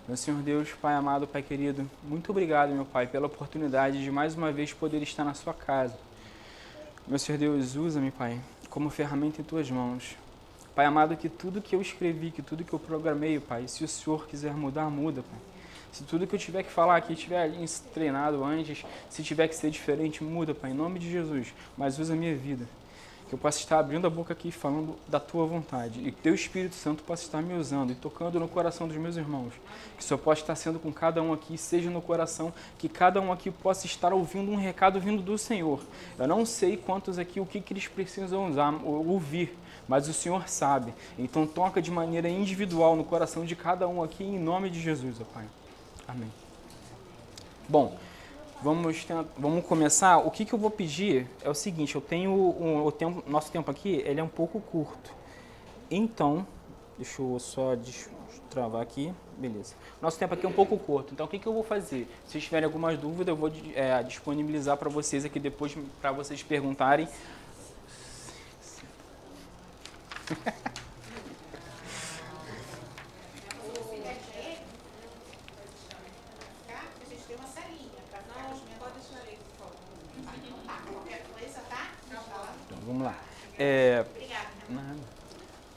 Meu Senhor Deus, Pai amado, Pai querido, muito obrigado, meu Pai, pela oportunidade de mais uma vez poder estar na sua casa. Meu Senhor Deus, usa-me, Pai, como ferramenta em tuas mãos. Pai amado, que tudo que eu escrevi, que tudo que eu programei, Pai, se o Senhor quiser mudar, muda, Pai. Se tudo que eu tiver que falar aqui tiver treinado antes, se tiver que ser diferente, muda, Pai, em nome de Jesus. Mas usa a minha vida. Que eu possa estar abrindo a boca aqui falando da Tua vontade. E que Teu Espírito Santo possa estar me usando e tocando no coração dos meus irmãos. Que o Senhor possa estar sendo com cada um aqui, seja no coração, que cada um aqui possa estar ouvindo um recado vindo do Senhor. Eu não sei quantos aqui, o que eles precisam ouvir, mas o Senhor sabe. Então toca de maneira individual no coração de cada um aqui, em nome de Jesus, ó Pai. Amém. Bom, vamos começar. O que eu vou pedir é o seguinte, eu tenho nosso tempo aqui, ele é um pouco curto. Então, deixa eu só destravar aqui, beleza. Nosso tempo aqui é um pouco curto, então o que eu vou fazer? Se vocês tiverem algumas dúvidas, eu vou disponibilizar para vocês aqui depois, para vocês perguntarem. Então, vamos lá.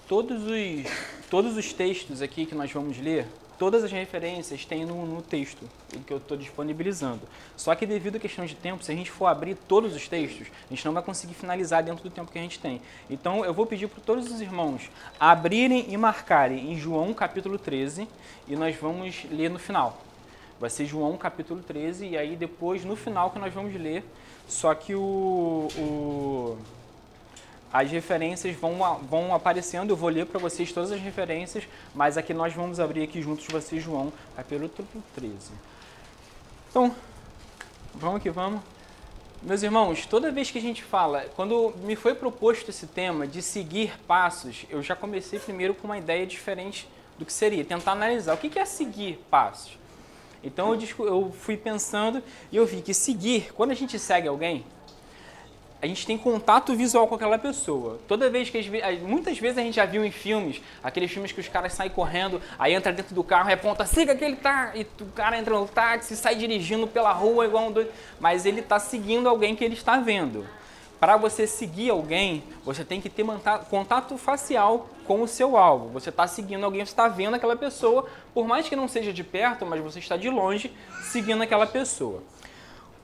Todos os textos aqui que nós vamos ler, todas as referências tem no texto que eu estou disponibilizando. Só que devido à questão de tempo, se a gente for abrir todos os textos, a gente não vai conseguir finalizar dentro do tempo que a gente tem. Então eu vou pedir para todos os irmãos abrirem e marcarem em João capítulo 13 e nós vamos ler no final. Vai ser João capítulo 13 e aí depois no final que nós vamos ler, só que as referências vão aparecendo, eu vou ler para vocês todas as referências, mas aqui nós vamos abrir aqui juntos, vai ser João, capítulo 13. Então, vamos que vamos. Meus irmãos, toda vez que a gente fala, quando me foi proposto esse tema de seguir passos, eu já comecei primeiro com uma ideia diferente do que seria, tentar analisar o que é seguir passos. Então eu fui pensando e eu vi que seguir, quando a gente segue alguém, a gente tem contato visual com aquela pessoa. Toda vez que muitas vezes a gente já viu em filmes, aqueles filmes que os caras saem correndo, aí entra dentro do carro e aponta, siga aquele táxi, e o cara entra no táxi, sai dirigindo pela rua igual um doido, mas ele está seguindo alguém que ele está vendo. Para você seguir alguém, você tem que ter contato facial com o seu alvo. Você está seguindo alguém, você está vendo aquela pessoa, por mais que não seja de perto, mas você está de longe seguindo aquela pessoa.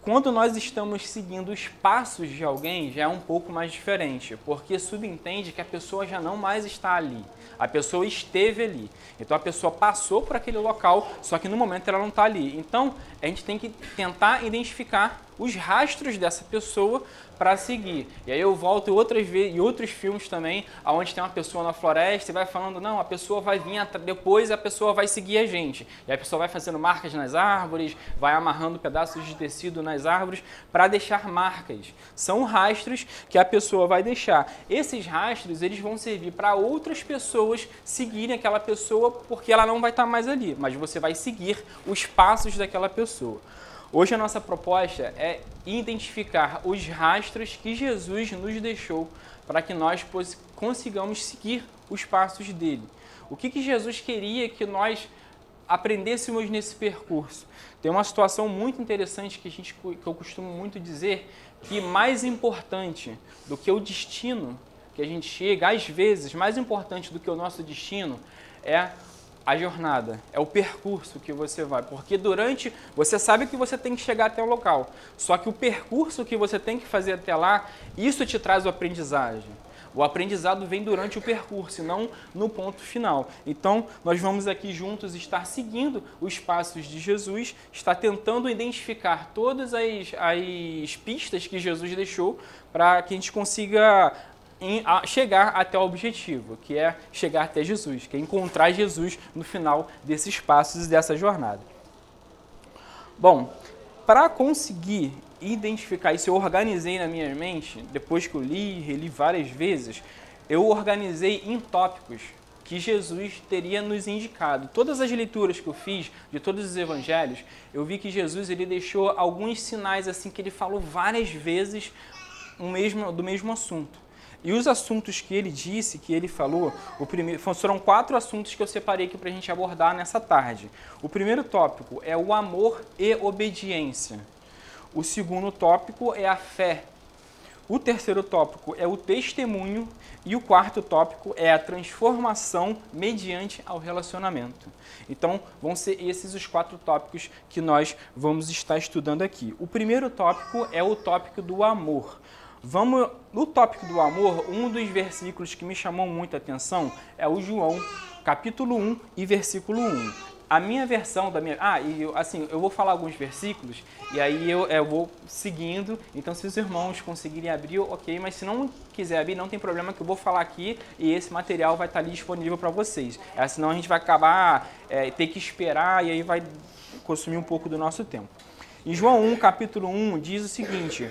Quando nós estamos seguindo os passos de alguém, já é um pouco mais diferente, porque subentende que a pessoa já não mais está ali. A pessoa esteve ali. Então a pessoa passou por aquele local, só que no momento ela não está ali. Então a gente tem que tentar identificar os rastros dessa pessoa para seguir. E aí eu volto em outros filmes também, onde tem uma pessoa na floresta e vai falando, não, a pessoa vai vir, depois a pessoa vai seguir a gente. E a pessoa vai fazendo marcas nas árvores, vai amarrando pedaços de tecido nas árvores para deixar marcas. São rastros que a pessoa vai deixar. Esses rastros, eles vão servir para outras pessoas seguirem aquela pessoa, porque ela não vai estar mais ali, mas você vai seguir os passos daquela pessoa. Hoje a nossa proposta é identificar os rastros que Jesus nos deixou para que nós consigamos seguir os passos dele. O que Jesus queria que nós aprendêssemos nesse percurso? Tem uma situação muito interessante que eu costumo muito dizer, que mais importante do que o destino que a gente chega, às vezes, mais importante do que o nosso destino é a jornada, é o percurso que você vai, porque você sabe que você tem que chegar até o local, só que o percurso que você tem que fazer até lá, isso te traz o aprendizagem. O aprendizado vem durante o percurso, não no ponto final. Então, nós vamos aqui juntos estar seguindo os passos de Jesus, estar tentando identificar todas as pistas que Jesus deixou para que a gente consiga chegar até o objetivo, que é chegar até Jesus, que é encontrar Jesus no final desses passos e dessa jornada. Bom, para conseguir identificar isso, eu organizei na minha mente, depois que eu reli várias vezes, eu organizei em tópicos que Jesus teria nos indicado. Todas as leituras que eu fiz de todos os evangelhos, eu vi que Jesus ele deixou alguns sinais assim que ele falou várias vezes do mesmo assunto. E os assuntos que ele disse, que ele falou, foram 4 assuntos que eu separei aqui para a gente abordar nessa tarde. O primeiro tópico é o amor e obediência. O segundo tópico é a fé. O terceiro tópico é o testemunho. E o quarto tópico é a transformação mediante ao relacionamento. Então, vão ser esses os 4 tópicos que nós vamos estar estudando aqui. O primeiro tópico é o tópico do amor. No tópico do amor, um dos versículos que me chamou muita atenção é o João, capítulo 1 e versículo 1. A minha versão da minha... eu vou falar alguns versículos e aí eu vou seguindo. Então, se os irmãos conseguirem abrir, ok. Mas se não quiser abrir, não tem problema, que eu vou falar aqui e esse material vai estar ali disponível para vocês. Senão a gente vai acabar, ter que esperar e aí vai consumir um pouco do nosso tempo. Em João 1, capítulo 1, diz o seguinte...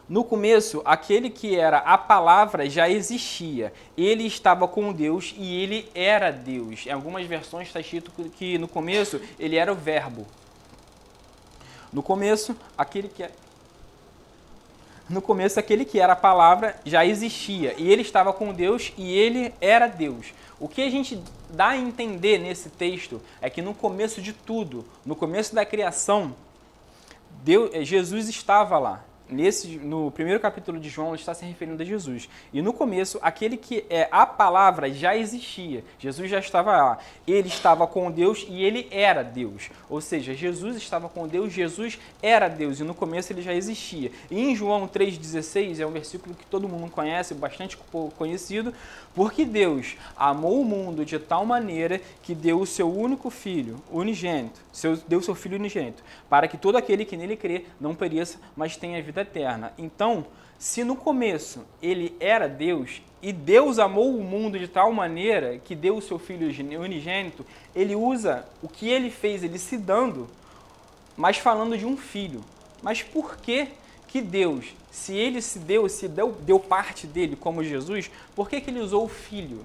No começo, aquele que era a palavra já existia. Ele estava com Deus e ele era Deus. Em algumas versões está escrito que no começo ele era o verbo. No começo, aquele que era a palavra já existia. E ele estava com Deus e ele era Deus. O que a gente dá a entender nesse texto é que no começo de tudo, no começo da criação, Jesus estava lá. No primeiro capítulo de João, ele está se referindo a Jesus. E no começo, aquele que é a palavra já existia. Jesus já estava lá. Ele estava com Deus e ele era Deus. Ou seja, Jesus estava com Deus, Jesus era Deus. E no começo ele já existia. E em João 3,16, é um versículo que todo mundo conhece, bastante conhecido. Porque Deus amou o mundo de tal maneira que deu o seu único filho, unigênito, deu o seu filho unigênito, para que todo aquele que nele crê não pereça, mas tenha vida eterna. Então, se no começo ele era Deus e Deus amou o mundo de tal maneira que deu o seu filho unigênito, ele usa o que ele fez, ele se dando, mas falando de um filho. Mas por que Deus, se ele deu parte dele como Jesus, por que ele usou o filho?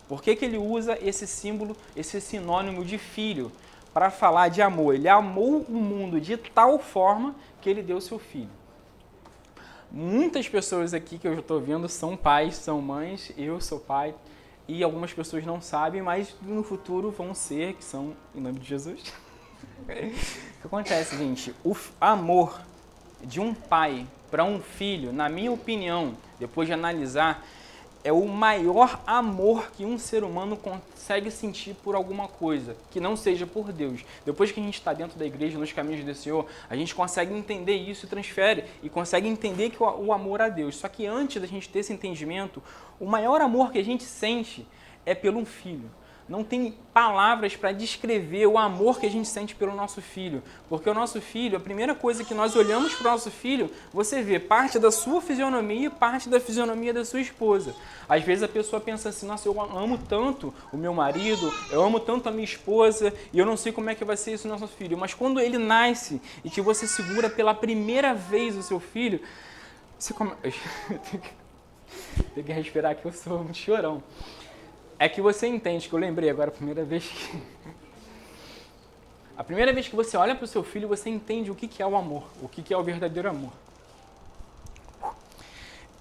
Por que ele usa esse símbolo, esse sinônimo de filho para falar de amor? Ele amou o mundo de tal forma que ele deu o seu filho. Muitas pessoas aqui que eu estou vendo são pais, são mães, eu sou pai, e algumas pessoas não sabem, mas no futuro vão ser, que são em nome de Jesus. O que acontece, gente? O amor de um pai para um filho, na minha opinião, depois de analisar, é o maior amor que um ser humano consegue sentir por alguma coisa, que não seja por Deus. Depois que a gente está dentro da igreja, nos caminhos do Senhor, a gente consegue entender isso e transfere, e consegue entender que o amor a Deus. Só que antes da gente ter esse entendimento, o maior amor que a gente sente é pelo um filho. Não tem palavras para descrever o amor que a gente sente pelo nosso filho. Porque o nosso filho, a primeira coisa que nós olhamos para o nosso filho, você vê parte da sua fisionomia e parte da fisionomia da sua esposa. Às vezes a pessoa pensa assim, nossa, eu amo tanto o meu marido, eu amo tanto a minha esposa, e eu não sei como é que vai ser isso no nosso filho. Mas quando ele nasce e que você segura pela primeira vez o seu filho, você começa... Tem que respirar que eu sou um chorão. É que você entende, que eu lembrei agora a primeira vez que você olha para o seu filho, você entende o que é o amor, o que é o verdadeiro amor.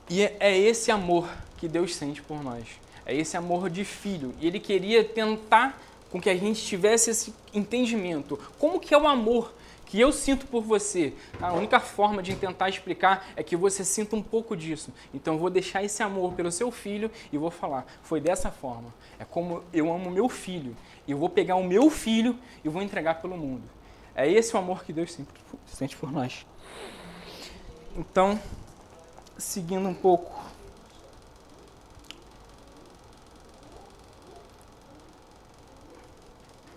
E é esse amor que Deus sente por nós. É esse amor de filho. E Ele queria tentar com que a gente tivesse esse entendimento. Como que é o amor que eu sinto por você? A única forma de tentar explicar é que você sinta um pouco disso. Então eu vou deixar esse amor pelo seu filho e vou falar. Foi dessa forma. É como eu amo meu filho. E eu vou pegar o meu filho e vou entregar pelo mundo. É esse o amor que Deus sente por nós. Então, seguindo um pouco.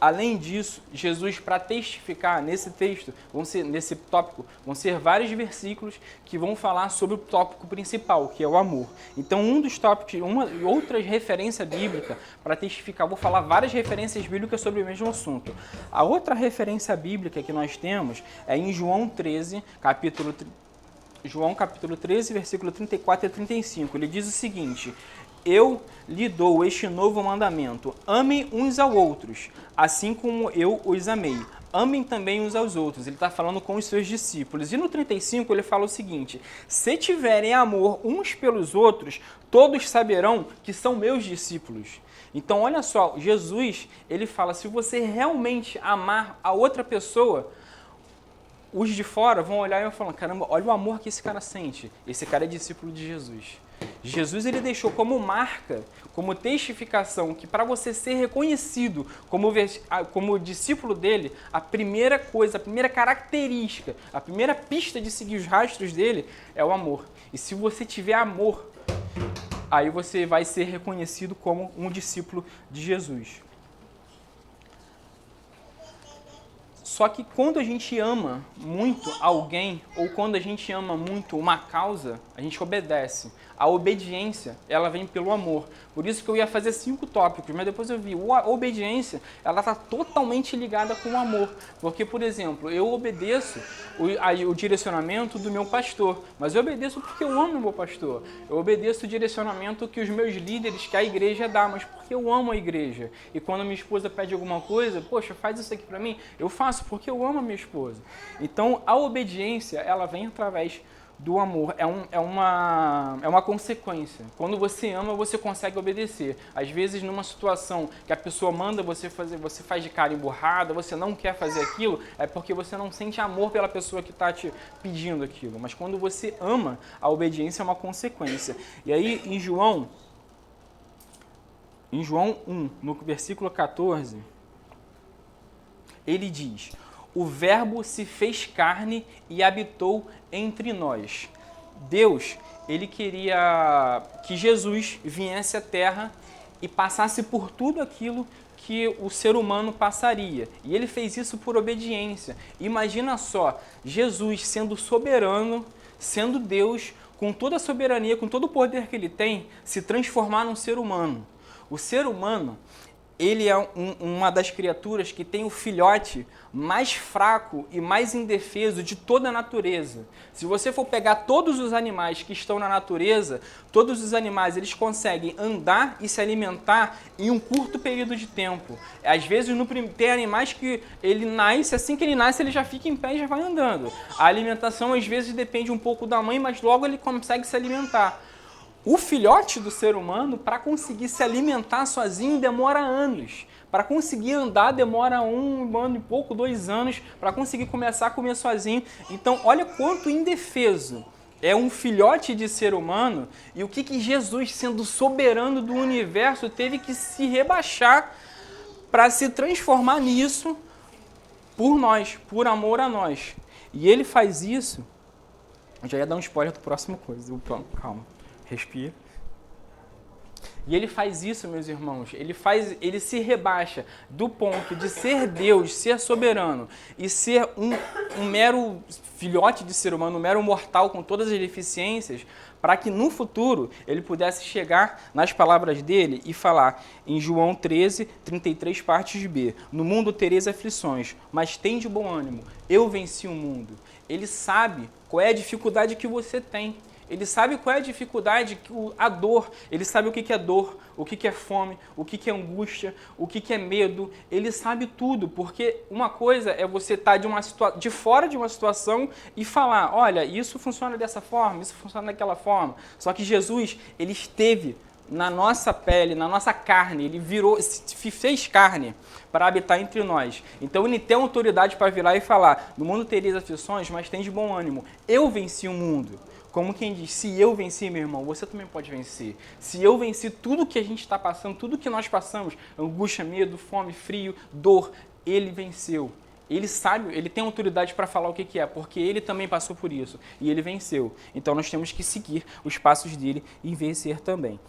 Além disso, Jesus, para testificar nesse texto, nesse tópico, vão ser vários versículos que vão falar sobre o tópico principal, que é o amor. Então, um dos tópicos, outra referência bíblica para testificar, vou falar várias referências bíblicas sobre o mesmo assunto. A outra referência bíblica que nós temos é em João 13, capítulo 13, versículo 34 e 35. Ele diz o seguinte: eu lhe dou este novo mandamento, amem uns aos outros, assim como eu os amei. amem também uns aos outros. Ele está falando com os seus discípulos. E no 35 ele fala o seguinte: se tiverem amor uns pelos outros, todos saberão que são meus discípulos. Então, olha só, Jesus, ele fala, se você realmente amar a outra pessoa, os de fora vão olhar e vão falar, caramba, olha o amor que esse cara sente. Esse cara é discípulo de Jesus. Jesus, ele deixou como marca, como testificação, que para você ser reconhecido como discípulo dele, a primeira coisa, a primeira característica, a primeira pista de seguir os rastros dele é o amor. E se você tiver amor, aí você vai ser reconhecido como um discípulo de Jesus. Só que quando a gente ama muito alguém, ou quando a gente ama muito uma causa, a gente obedece. A obediência, ela vem pelo amor. Por isso que eu ia fazer 5 tópicos, mas depois eu vi, a obediência, ela está totalmente ligada com o amor. Porque, por exemplo, eu obedeço o direcionamento do meu pastor, mas eu obedeço porque eu amo o meu pastor. Eu obedeço o direcionamento que os meus líderes, que a igreja dá, mas porque eu amo a igreja. E quando minha esposa pede alguma coisa, poxa, faz isso aqui para mim, eu faço porque eu amo a minha esposa. Então, a obediência, ela vem através do amor, é uma consequência. Quando você ama, você consegue obedecer. Às vezes, numa situação que a pessoa manda você fazer, você faz de cara emburrada, você não quer fazer aquilo, é porque você não sente amor pela pessoa que está te pedindo aquilo. Mas quando você ama, a obediência é uma consequência. E aí, em João 1, no versículo 14, ele diz: o verbo se fez carne e habitou entre nós. Deus, ele queria que Jesus viesse à Terra e passasse por tudo aquilo que o ser humano passaria. E ele fez isso por obediência. Imagina só, Jesus sendo soberano, sendo Deus, com toda a soberania, com todo o poder que ele tem, se transformar num ser humano. O ser humano, ele é uma das criaturas que tem o filhote mais fraco e mais indefeso de toda a natureza. Se você for pegar todos os animais que estão na natureza, todos os animais eles conseguem andar e se alimentar em um curto período de tempo. Às vezes tem animais que ele nasce, assim que ele nasce ele já fica em pé e já vai andando. A alimentação às vezes depende um pouco da mãe, mas logo ele consegue se alimentar. O filhote do ser humano, para conseguir se alimentar sozinho, demora anos. Para conseguir andar, demora 1 ano e pouco, 2 anos, para conseguir começar a comer sozinho. Então, olha quanto indefeso é um filhote de ser humano e o que Jesus, sendo soberano do universo, teve que se rebaixar para se transformar nisso por nós, por amor a nós. E ele faz isso... Eu já ia dar um spoiler do próximo coisa. Calma. Respira. E ele faz isso, meus irmãos, ele se rebaixa do ponto de ser Deus, ser soberano e ser um mero filhote de ser humano, um mero mortal com todas as deficiências, para que no futuro ele pudesse chegar nas palavras dele e falar em João 13, 33, partes B: no mundo tereis aflições, mas tende bom ânimo, eu venci o mundo. Ele sabe qual é a dificuldade que você tem. Ele sabe qual é a dificuldade, a dor. Ele sabe o que é dor, o que é fome, o que é angústia, o que é medo. Ele sabe tudo, porque uma coisa é você estar de fora de uma situação e falar, olha, isso funciona dessa forma, isso funciona daquela forma. Só que Jesus, ele esteve na nossa pele, na nossa carne, ele se fez carne para habitar entre nós. Então ele tem autoridade para virar e falar, no mundo tereis aflições, mas tem de bom ânimo. Eu venci o mundo. Como quem diz, se eu venci, meu irmão, você também pode vencer. Se eu venci tudo que a gente está passando, tudo que nós passamos, angústia, medo, fome, frio, dor, ele venceu. Ele sabe, ele tem autoridade para falar o que é, porque ele também passou por isso e ele venceu. Então nós temos que seguir os passos dele e vencer também.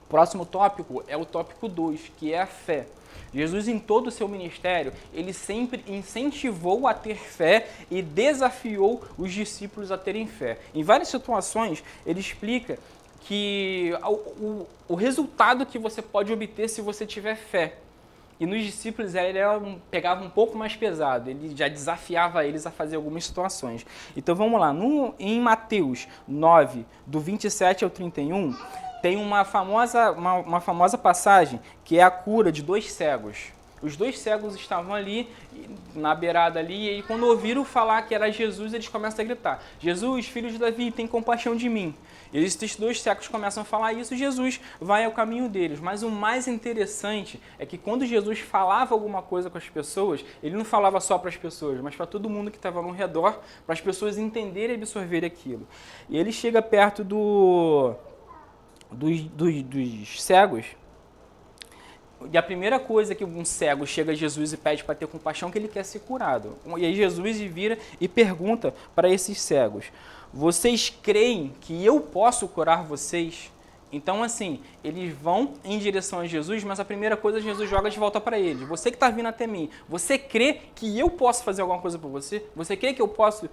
O próximo tópico é o tópico 2, que é a fé. Jesus, em todo o seu ministério, ele sempre incentivou a ter fé e desafiou os discípulos a terem fé. Em várias situações, ele explica que o resultado que você pode obter se você tiver fé. E nos discípulos ele pegava um pouco mais pesado, ele já desafiava eles a fazer algumas situações. Então vamos lá, em Mateus 9, do 27 ao 31, tem uma famosa passagem que é a cura de 2 cegos. Os dois cegos estavam ali, na beirada ali, e aí quando ouviram falar que era Jesus, eles começam a gritar: Jesus, filho de Davi, tem compaixão de mim. E esses dois cegos começam a falar isso, Jesus vai ao caminho deles. Mas o mais interessante é que quando Jesus falava alguma coisa com as pessoas, ele não falava só para as pessoas, mas para todo mundo que estava ao redor, para as pessoas entenderem e absorverem aquilo. E ele chega perto dos cegos, e a primeira coisa que um cego chega a Jesus e pede para ter compaixão é que ele quer ser curado. E aí Jesus vira e pergunta para esses cegos: vocês creem que eu posso curar vocês? Então, assim, eles vão em direção a Jesus, mas a primeira coisa Jesus joga de volta para eles: você que está vindo até mim, você crê que eu posso fazer alguma coisa por você? Você crê que eu posso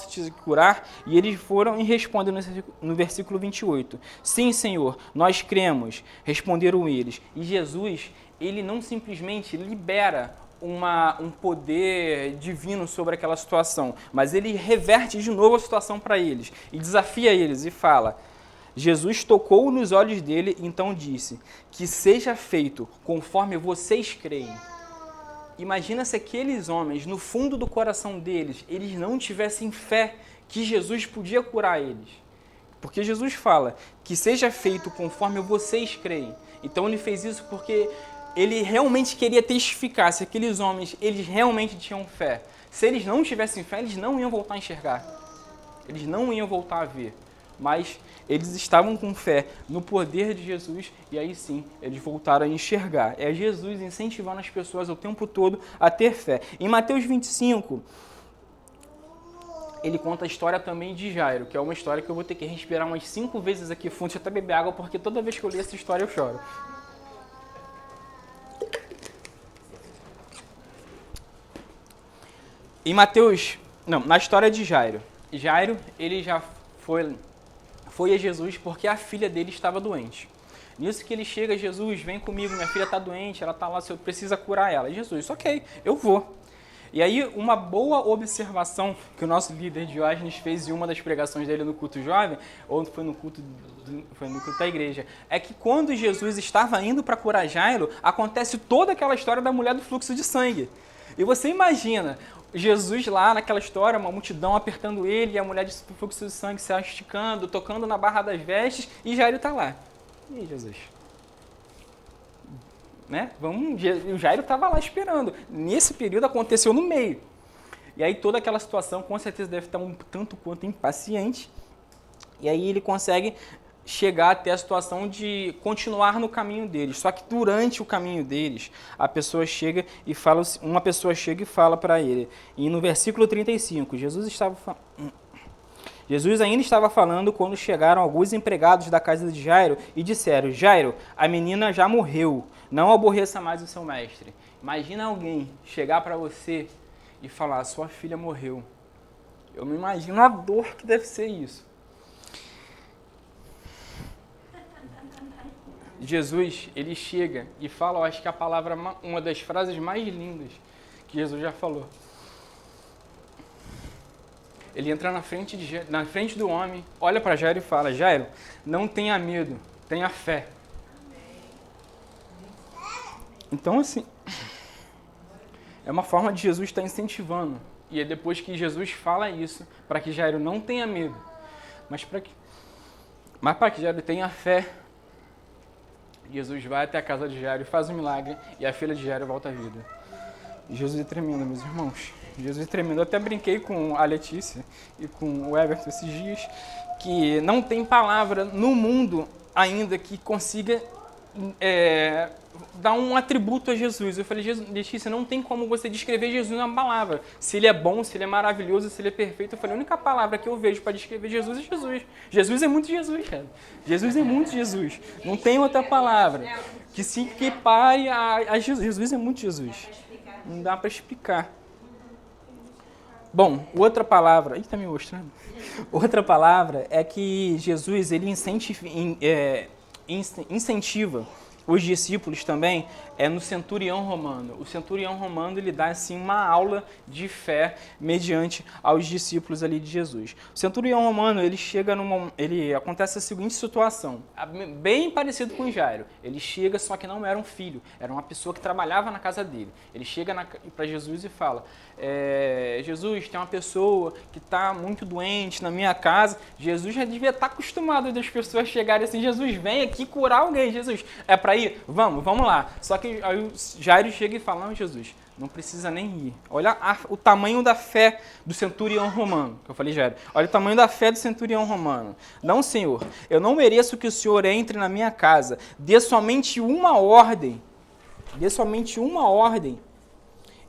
te curar? E eles foram e respondem no versículo 28. Sim, Senhor, nós cremos, responderam eles. E Jesus, ele não simplesmente libera um poder divino sobre aquela situação, mas ele reverte de novo a situação para eles e desafia eles e fala: Jesus tocou nos olhos dele e então disse: que seja feito conforme vocês creem. Imagina se aqueles homens, no fundo do coração deles, eles não tivessem fé que Jesus podia curar eles. Porque Jesus fala que seja feito conforme vocês creem. Então ele fez isso porque ele realmente queria testificar se aqueles homens, eles realmente tinham fé. Se eles não tivessem fé, eles não iam voltar a enxergar. Eles não iam voltar a ver. Mas eles estavam com fé no poder de Jesus e aí sim, eles voltaram a enxergar. É Jesus incentivando as pessoas o tempo todo a ter fé. Em Mateus 25, ele conta a história também de Jairo, que é uma história que eu vou ter que respirar umas 5 vezes aqui fundo, deixa eu até beber água, porque toda vez que eu leio essa história eu choro. Na história de Jairo. Jairo, ele já foi a Jesus porque a filha dele estava doente. Nisso que ele chega: Jesus, vem comigo, minha filha está doente, ela está lá, você precisa curar ela. E Jesus: ok, eu vou. E aí, uma boa observação que o nosso líder Diógenes fez em uma das pregações dele no culto jovem, ou foi no culto da igreja, é que quando Jesus estava indo para curar Jairo, acontece toda aquela história da mulher do fluxo de sangue. E você imagina Jesus lá naquela história, uma multidão apertando ele, e a mulher de fluxo de sangue se esticando, tocando na barra das vestes, e Jairo está lá. E aí, Jesus? Né? O Jairo estava lá esperando. Nesse período aconteceu no meio. E aí toda aquela situação com certeza deve estar um tanto quanto impaciente. E aí ele consegue chegar até a situação de continuar no caminho deles. Só que durante o caminho deles, uma pessoa chega e fala para ele. E no versículo 35, Jesus ainda estava falando quando chegaram alguns empregados da casa de Jairo e disseram: Jairo, a menina já morreu, não aborreça mais o seu mestre. Imagina alguém chegar para você e falar: sua filha morreu. Eu não imagino a dor que deve ser isso. Jesus, ele chega e fala, eu acho que a palavra, uma das frases mais lindas que Jesus já falou. Ele entra na frente do homem, olha para Jairo e fala: Jairo, não tenha medo, tenha fé. Então, assim, é uma forma de Jesus estar incentivando. E é depois que Jesus fala isso, para que Jairo não tenha medo, mas para que Jairo tenha fé, Jesus vai até a casa de Jairo e faz um milagre, e a filha de Jairo volta à vida. E Jesus é tremendo, meus irmãos. Jesus é tremendo. Eu até brinquei com a Letícia e com o Everton esses dias, que não tem palavra no mundo ainda que consiga dar um atributo a Jesus. Eu falei: Letícia, não tem como você descrever Jesus numa palavra. Se ele é bom, se ele é maravilhoso, se ele é perfeito. Eu falei: a única palavra que eu vejo para descrever Jesus é Jesus. Jesus é muito Jesus, cara. Jesus é muito Jesus. Não tem outra palavra que se equipare a Jesus. Jesus é muito Jesus. Não dá para explicar. Bom, outra palavra... Ih, tá me mostrando. Outra palavra é que Jesus, ele incentiva os discípulos também é no centurião romano. O centurião romano ele dá assim uma aula de fé mediante aos discípulos ali de Jesus. O centurião romano ele chega acontece a seguinte situação, bem parecido com Jairo. Ele chega, só que não era um filho, era uma pessoa que trabalhava na casa dele. Ele chega para Jesus e fala: Jesus, tem uma pessoa que está muito doente na minha casa. Jesus já devia estar acostumado das pessoas chegarem assim: Jesus, vem aqui curar alguém. Jesus, é para ir? Vamos lá. Só que aí o Jairo chega e fala: não, Jesus, não precisa nem ir. Olha o tamanho da fé do centurião romano. Que eu falei, Jairo, olha o tamanho da fé do centurião romano. Não, Senhor, eu não mereço que o Senhor entre na minha casa. Dê somente uma ordem. Dê somente uma ordem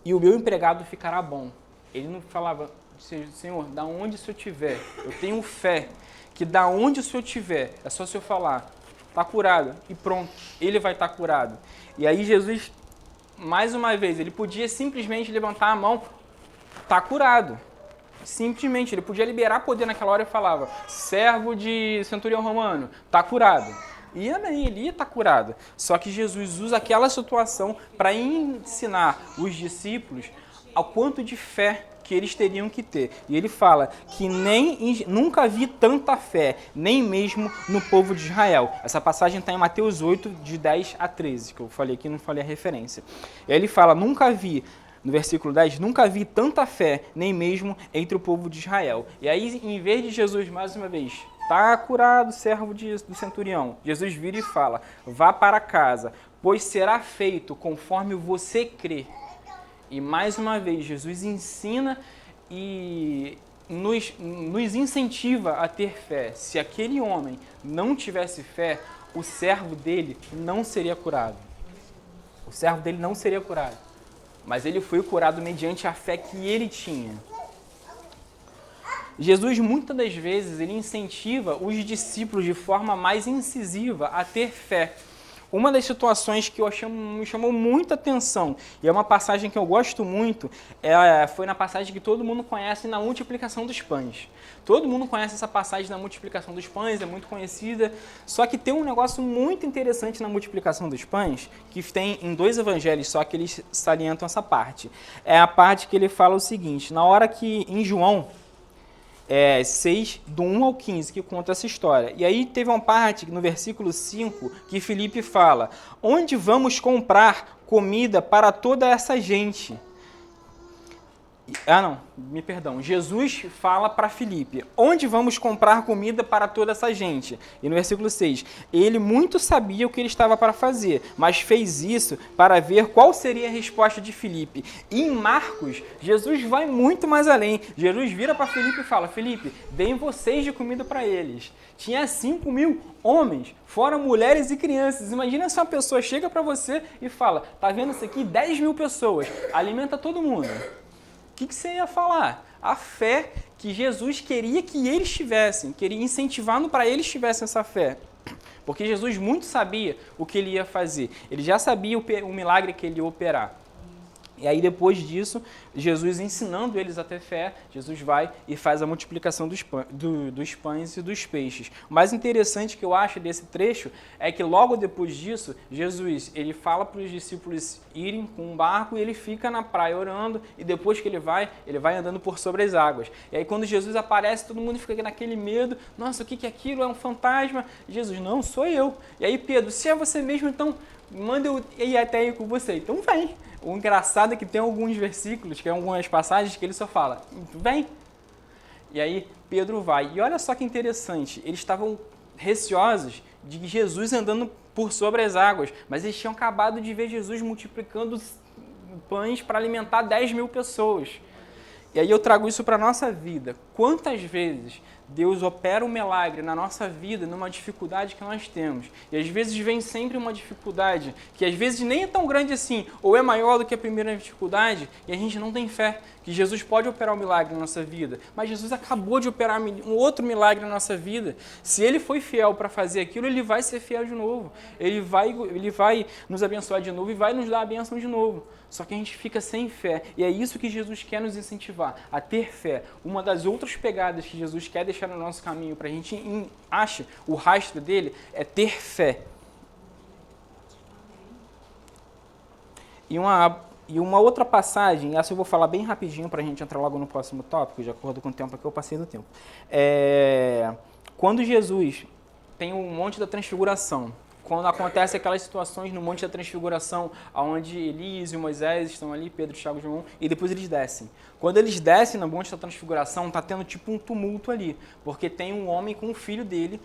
e o meu empregado ficará bom. Ele não falava: Senhor, da onde o Senhor estiver, eu tenho fé que da onde o Senhor estiver, é só o Senhor falar, está curado, e pronto, ele vai estar curado. E aí Jesus, mais uma vez, ele podia simplesmente levantar a mão, está curado. Simplesmente, ele podia liberar poder naquela hora e falava: servo de centurião romano, está curado. E ele ia estar curado. Só que Jesus usa aquela situação para ensinar os discípulos ao quanto de fé que eles teriam que ter. E ele fala que nunca vi tanta fé, nem mesmo no povo de Israel. Essa passagem está em Mateus 8, de 10 a 13, que eu falei aqui, não falei a referência. E aí ele fala: nunca vi, no versículo 10, nunca vi tanta fé, nem mesmo entre o povo de Israel. E aí, em vez de Jesus, mais uma vez, está curado o servo do centurião, Jesus vira e fala: vá para casa, pois será feito conforme você crê. E mais uma vez, Jesus ensina e nos incentiva a ter fé. Se aquele homem não tivesse fé, o servo dele não seria curado. O servo dele não seria curado. Mas ele foi curado mediante a fé que ele tinha. Jesus, muitas das vezes, ele incentiva os discípulos de forma mais incisiva a ter fé. Uma das situações que me chamou muita atenção, e é uma passagem que eu gosto muito, foi na passagem que todo mundo conhece, na multiplicação dos pães. Todo mundo conhece essa passagem da multiplicação dos pães, é muito conhecida, só que tem um negócio muito interessante na multiplicação dos pães, que tem em 2 evangelhos só que eles salientam essa parte. É a parte que ele fala o seguinte: na hora que em João 6, do 1 ao 15, que conta essa história. E aí teve uma parte, no versículo 5, que Filipe fala: onde vamos comprar comida para toda essa gente? Jesus fala para Filipe: onde vamos comprar comida para toda essa gente? E no versículo 6, ele muito sabia o que ele estava para fazer, mas fez isso para ver qual seria a resposta de Filipe. E em Marcos, Jesus vai muito mais além. Jesus vira para Filipe e fala: Filipe, deem vocês de comida para eles. Tinha 5.000 homens, fora mulheres e crianças. Imagina se uma pessoa chega para você e fala: tá vendo isso aqui? 10.000 pessoas, alimenta todo mundo. O que você ia falar? A fé que Jesus queria que eles tivessem, queria incentivando para eles tivessem essa fé. Porque Jesus muito sabia o que ele ia fazer. Ele já sabia o milagre que ele ia operar. E aí depois disso, Jesus ensinando eles a ter fé, Jesus vai e faz a multiplicação dos pães e dos peixes. O mais interessante que eu acho desse trecho é que logo depois disso, Jesus ele fala para os discípulos irem com um barco e ele fica na praia orando, e depois que ele vai andando por sobre as águas. E aí quando Jesus aparece, todo mundo fica naquele medo: nossa, o que é aquilo? É um fantasma? Jesus: não, sou eu. E aí Pedro: se é você mesmo, então manda eu ir até aí com você. Então vem. O engraçado é que tem alguns versículos, que algumas passagens, que ele só fala: vem. E aí Pedro vai. E olha só que interessante, eles estavam receosos de Jesus andando por sobre as águas, mas eles tinham acabado de ver Jesus multiplicando pães para alimentar 10.000 pessoas. E aí eu trago isso para a nossa vida. Quantas vezes Deus opera um milagre na nossa vida, numa dificuldade que nós temos. E às vezes vem sempre uma dificuldade, que às vezes nem é tão grande assim, ou é maior do que a primeira dificuldade, e a gente não tem fé que Jesus pode operar um milagre na nossa vida. Mas Jesus acabou de operar um outro milagre na nossa vida. Se ele foi fiel para fazer aquilo, ele vai ser fiel de novo. Ele vai nos abençoar de novo e vai nos dar a bênção de novo. Só que a gente fica sem fé. E é isso que Jesus quer nos incentivar, a ter fé. Uma das outras pegadas que Jesus quer deixar no nosso caminho para a gente ache o rastro dele é ter fé. E uma outra passagem, essa eu vou falar bem rapidinho para a gente entrar logo no próximo tópico, de acordo com o tempo que eu passei do tempo. Quando Jesus tem o Monte da Transfiguração, quando acontecem aquelas situações no Monte da Transfiguração, onde Elias e Moisés estão ali, Pedro, Tiago e João, e depois eles descem. Quando eles descem no Monte da Transfiguração, está tendo tipo um tumulto ali, porque tem um homem com o filho dele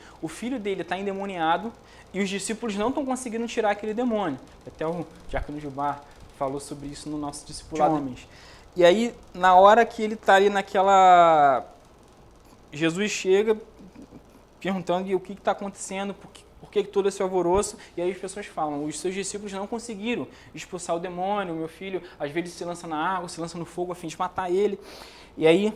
está endemoniado, e os discípulos não estão conseguindo tirar aquele demônio. Até o Diácono Gilmar falou sobre isso no nosso discipulado. E aí, na hora que ele está ali naquela... Jesus chega perguntando o que está acontecendo, por que todo esse alvoroço? E aí as pessoas falam, os seus discípulos não conseguiram expulsar o demônio, o meu filho às vezes se lança na água, se lança no fogo a fim de matar ele. E aí,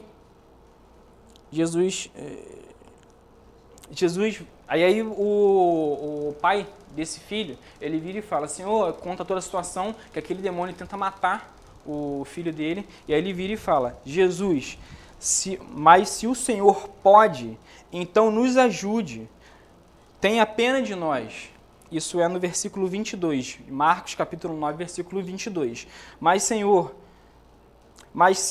aí o pai desse filho, ele vira e fala, Senhor, conta toda a situação, que aquele demônio tenta matar o filho dele, e aí ele vira e fala, Jesus, mas se o Senhor pode, então nos ajude, tenha pena de nós. Isso é no versículo 22, Marcos capítulo 9, versículo 22. Mas se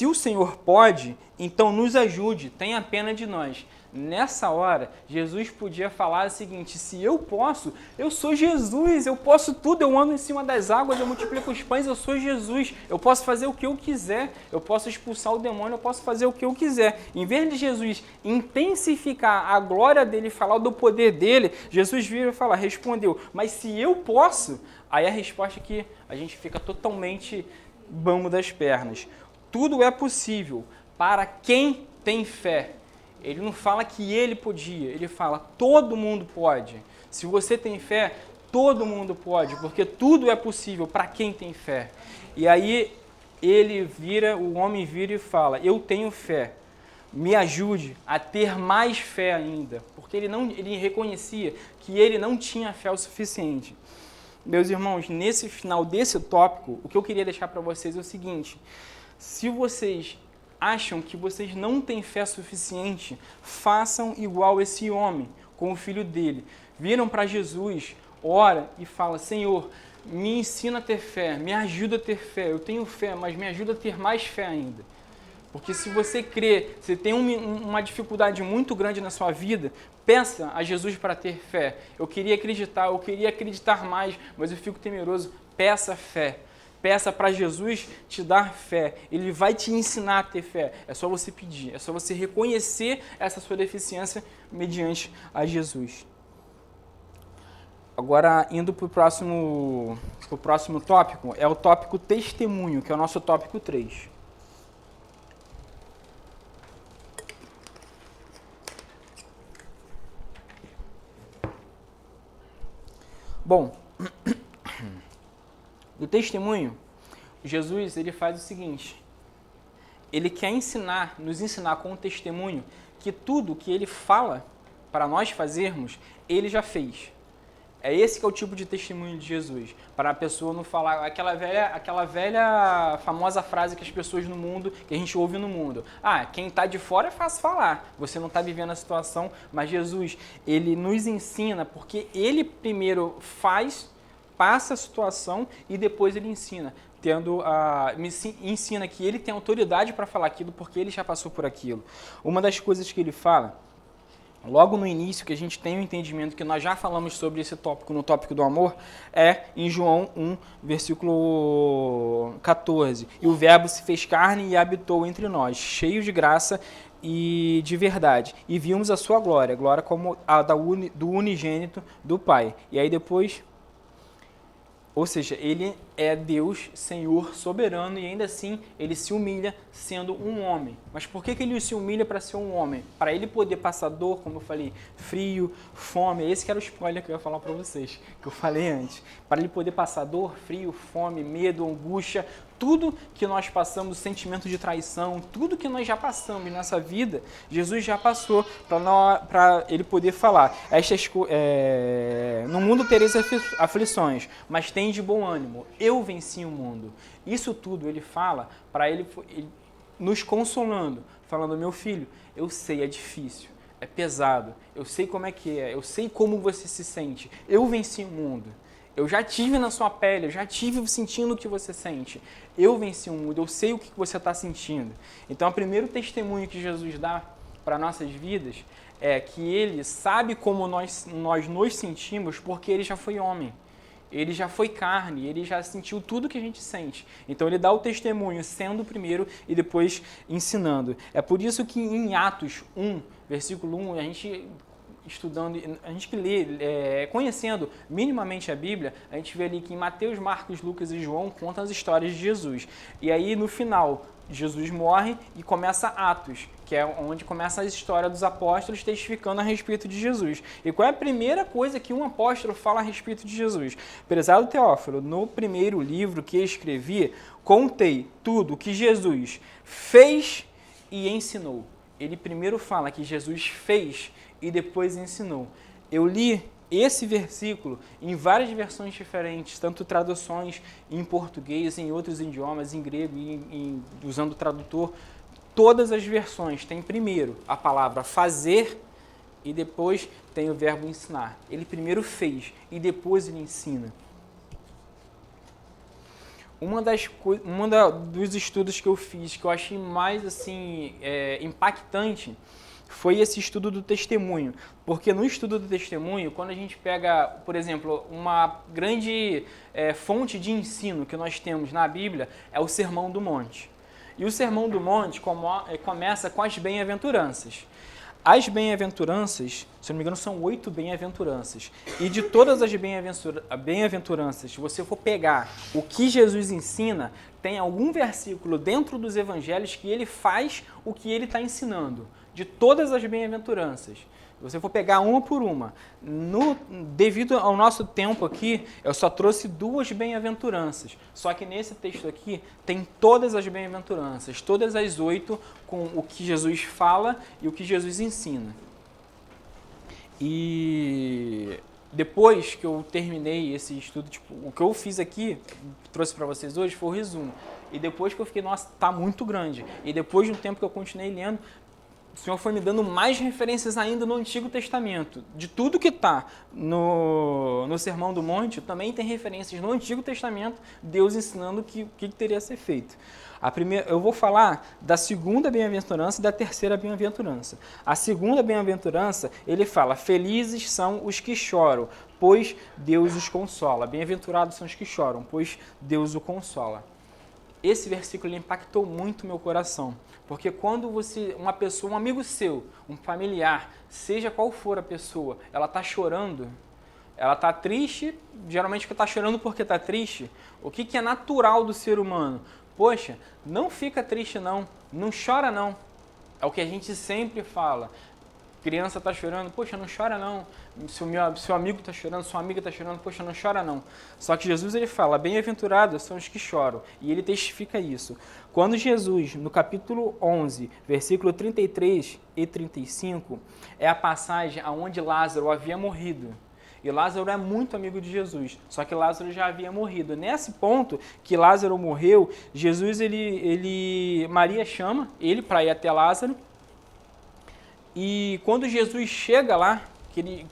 o Senhor pode, então nos ajude, tenha pena de nós. Nessa hora, Jesus podia falar o seguinte, se eu posso, eu sou Jesus, eu posso tudo, eu ando em cima das águas, eu multiplico os pães, eu sou Jesus, eu posso fazer o que eu quiser, eu posso expulsar o demônio, eu posso fazer o que eu quiser. Em vez de Jesus intensificar a glória dele, falar do poder dele, Jesus vira e fala, respondeu, mas se eu posso, aí a resposta é que a gente fica totalmente bambo das pernas. Tudo é possível para quem tem fé. Ele não fala que ele podia, ele fala todo mundo pode. Se você tem fé, todo mundo pode, porque tudo é possível para quem tem fé. E aí o homem vira e fala, eu tenho fé, me ajude a ter mais fé ainda, porque ele reconhecia que ele não tinha fé o suficiente. Meus irmãos, nesse final desse tópico, o que eu queria deixar para vocês é o seguinte, se vocês acham que vocês não têm fé suficiente, façam igual esse homem com o filho dele. Viram para Jesus, ora e fala, Senhor, me ensina a ter fé, me ajuda a ter fé. Eu tenho fé, mas me ajuda a ter mais fé ainda. Porque se você crê, você tem uma dificuldade muito grande na sua vida, peça a Jesus para ter fé. Eu queria acreditar mais, mas eu fico temeroso. Peça fé. Peça para Jesus te dar fé. Ele vai te ensinar a ter fé. É só você pedir. É só você reconhecer essa sua deficiência mediante a Jesus. Agora, indo para o próximo tópico, é o tópico testemunho, que é o nosso tópico 3. Bom, do testemunho, Jesus ele faz o seguinte, ele quer nos ensinar com o testemunho que tudo que ele fala para nós fazermos, ele já fez. É esse que é o tipo de testemunho de Jesus, para a pessoa não falar aquela velha famosa frase que as pessoas no mundo, que a gente ouve no mundo. Ah, quem está de fora é fácil falar, você não está vivendo a situação, mas Jesus, ele nos ensina, porque ele primeiro passa a situação e depois ele ensina. Ensina que ele tem autoridade para falar aquilo, porque ele já passou por aquilo. Uma das coisas que ele fala, logo no início, que a gente tem o entendimento que nós já falamos sobre esse tópico no tópico do amor, é em João 1, versículo 14. E o verbo se fez carne e habitou entre nós, cheio de graça e de verdade. E vimos a sua glória, glória como a do unigênito do Pai. E aí depois... Ou seja, ele é Deus, Senhor, soberano, e ainda assim ele se humilha sendo um homem. Mas por que ele se humilha para ser um homem? Para ele poder passar dor, como eu falei, frio, fome. Esse que era o spoiler que eu ia falar para vocês, que eu falei antes. Para ele poder passar dor, frio, fome, medo, angústia, tudo que nós passamos, sentimento de traição, tudo que nós já passamos nessa vida, Jesus já passou para ele poder falar. No mundo tereis aflições, mas tem de bom ânimo. Eu venci o mundo. Isso tudo ele fala para ele nos consolando, falando, meu filho, eu sei, é difícil, é pesado, eu sei como é que é, eu sei como você se sente, eu venci o mundo. Eu já tive na sua pele, eu já tive sentindo o que você sente. Eu venci o mundo, eu sei o que você está sentindo. Então, o primeiro testemunho que Jesus dá para nossas vidas é que ele sabe como nós nos sentimos porque ele já foi homem. Ele já foi carne, ele já sentiu tudo que a gente sente. Então ele dá o testemunho sendo o primeiro e depois ensinando. É por isso que em Atos 1, versículo 1, a gente estudando, a gente que lê, conhecendo minimamente a Bíblia, a gente vê ali que em Mateus, Marcos, Lucas e João contam as histórias de Jesus. E aí no final, Jesus morre e começa Atos, que é onde começa a história dos apóstolos testificando a respeito de Jesus. E qual é a primeira coisa que um apóstolo fala a respeito de Jesus? Prezado Teófilo, no primeiro livro que escrevi, contei tudo o que Jesus fez e ensinou. Ele primeiro fala que Jesus fez e depois ensinou. Eu li esse versículo em várias versões diferentes, tanto traduções em português, em outros idiomas, em grego, usando o tradutor. Todas as versões tem primeiro a palavra fazer e depois tem o verbo ensinar. Ele primeiro fez e depois ele ensina. Dos estudos que eu fiz, que eu achei mais assim, impactante, foi esse estudo do testemunho. Porque no estudo do testemunho, quando a gente pega, por exemplo, uma grande fonte de ensino que nós temos na Bíblia, é o Sermão do Monte. E o Sermão do Monte começa com as bem-aventuranças. As bem-aventuranças, se não me engano, são 8 bem-aventuranças. E de todas as bem-aventuranças, se você for pegar o que Jesus ensina, tem algum versículo dentro dos evangelhos que ele faz o que ele está ensinando. De todas as bem-aventuranças. Se você for pegar uma por uma, devido ao nosso tempo aqui, eu só trouxe 2 bem-aventuranças. Só que nesse texto aqui tem todas as bem-aventuranças, todas as 8 com o que Jesus fala e o que Jesus ensina. E depois que eu terminei esse estudo, o que eu fiz aqui, trouxe para vocês hoje, foi o resumo. E depois que eu fiquei, nossa, tá muito grande. E depois de um tempo que eu continuei lendo, o Senhor foi me dando mais referências ainda no Antigo Testamento. De tudo que está no Sermão do Monte, também tem referências no Antigo Testamento, Deus ensinando o que teria a ser feito. Eu vou falar da segunda bem-aventurança e da terceira bem-aventurança. A segunda bem-aventurança, ele fala, felizes são os que choram, pois Deus os consola. Bem-aventurados são os que choram, pois Deus o consola. Esse versículo impactou muito meu coração, porque quando uma pessoa, um amigo seu, um familiar, seja qual for a pessoa, ela está chorando, ela está triste, geralmente está chorando porque está triste, o que é natural do ser humano? Poxa, não fica triste não chora não, é o que a gente sempre fala. Criança está chorando, poxa, não chora não. Seu amigo está chorando, sua amiga está chorando, poxa, não chora não. Só que Jesus ele fala, bem-aventurados são os que choram. E ele testifica isso. Quando Jesus, no capítulo 11, versículo 33 e 35, é a passagem onde Lázaro havia morrido. E Lázaro é muito amigo de Jesus, só que Lázaro já havia morrido. Nesse ponto que Lázaro morreu, Jesus, Maria chama ele para ir até Lázaro. E quando Jesus chega lá,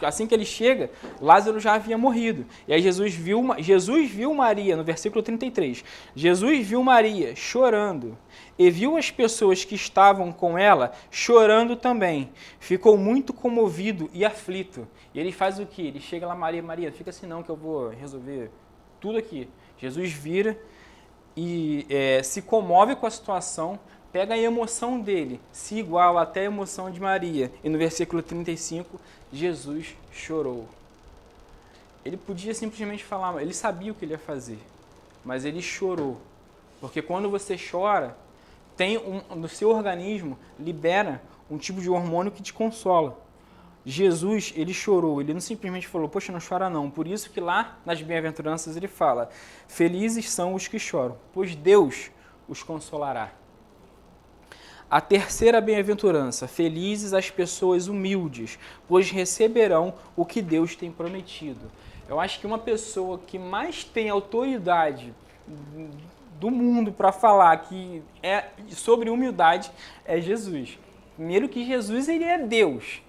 assim que ele chega, Lázaro já havia morrido. E aí Jesus viu Maria, no versículo 33, Jesus viu Maria chorando e viu as pessoas que estavam com ela chorando também. Ficou muito comovido e aflito. E ele faz o quê? Ele chega lá, Maria, fica assim não que eu vou resolver tudo aqui. Jesus vira e se comove com a situação, pega a emoção dele, se iguala até a emoção de Maria. E no versículo 35, Jesus chorou. Ele podia simplesmente falar, ele sabia o que ele ia fazer, mas ele chorou. Porque quando você chora, no seu organismo, libera um tipo de hormônio que te consola. Jesus, ele chorou, ele não simplesmente falou, poxa, não chora não. Por isso que lá nas bem-aventuranças ele fala, felizes são os que choram, pois Deus os consolará. A terceira bem-aventurança, felizes as pessoas humildes, pois receberão o que Deus tem prometido. Eu acho que uma pessoa que mais tem autoridade do mundo para falar que é sobre humildade é Jesus. Primeiro que Jesus ele é Deus.